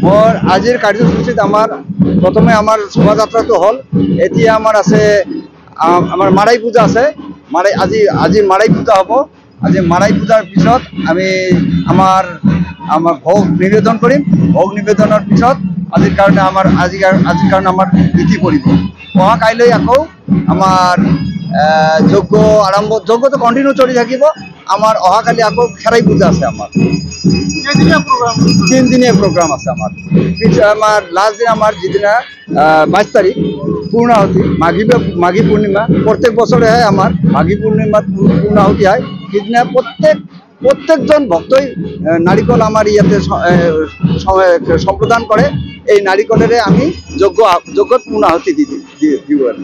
মোৰ আজিৰ কাৰ্যসূচীত আমাৰ প্ৰথমে আমাৰ শোভাযাত্ৰাটো হ'ল। এতিয়া আমাৰ আছে আমাৰ মাৰাই পূজা আছে। আজি মাৰাই পূজা হ'ব। আজি মাৰাই পূজাৰ পিছত আমি আমাৰ ভোগ নিবেদন কৰিম। ভোগ নিবেদনৰ পিছত আজিৰ কাৰণে আমাৰ নীতি পৰিব। অহা কাইলৈ আকৌ আমাৰ যজ্ঞ আৰম্ভ। যজ্ঞটো কণ্টিনিউ চলি থাকিব। আমাৰ অহাকালি আকৌ খেৰাই পূজা আছে। আমাৰ 3 দিনীয়া প্ৰগ্ৰাম আছে। আমাৰ লাষ্ট দিন আমাৰ যিদিনা 22 তাৰিখ পূৰ্ণাহুতি মাঘী পূৰ্ণিমা। প্ৰত্যেক বছৰে হয় আমাৰ মাঘী পূৰ্ণিমাত পূৰ্ণাহুতি হয়। সিদিনা প্ৰত্যেকজন ভক্তই নাৰিকল আমাৰ ইয়াতে সম্প্ৰদান কৰে। এই নাৰিকলেৰে আমি যজ্ঞত পূৰ্ণাহুতি দিওঁ আৰু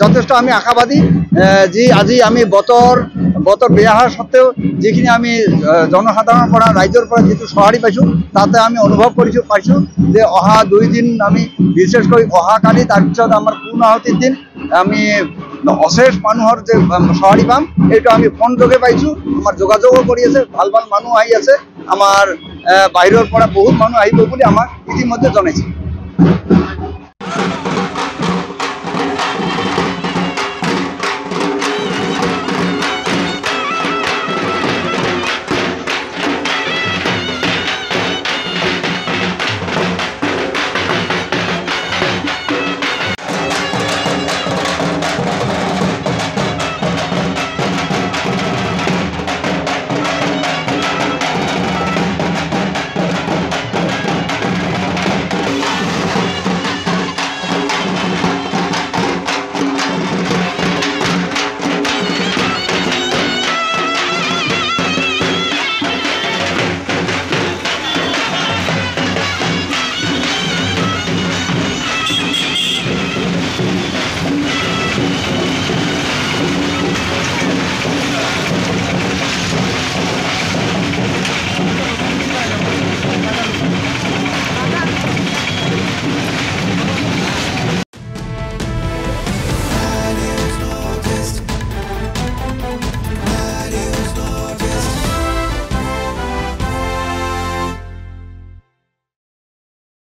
যথেষ্ট আমি আশাবাদী যি আজি আমি বতৰ বেয়া হোৱাৰ স্বত্তেও যিখিনি আমি জনসাধাৰণৰ পৰা ৰাইজৰ পৰা যিটো সঁহাৰি পাইছোঁ, তাতে আমি অনুভৱ পাইছোঁ যে অহা 2 দিন আমি বিশেষকৈ অহাকালি তাৰপিছত আমাৰ পূৰ্ণাহুতিৰ দিন আমি অশেষ মানুহৰ যে সঁহাৰি পাম, এইটো আমি ফোন যোগে পাইছোঁ। আমাৰ যোগাযোগো কৰি আছে, ভাল মানুহ আহি আছে। আমাৰ বাহিৰৰ পৰা বহুত মানুহ আহিব বুলি আমাক ইতিমধ্যে জনাইছে।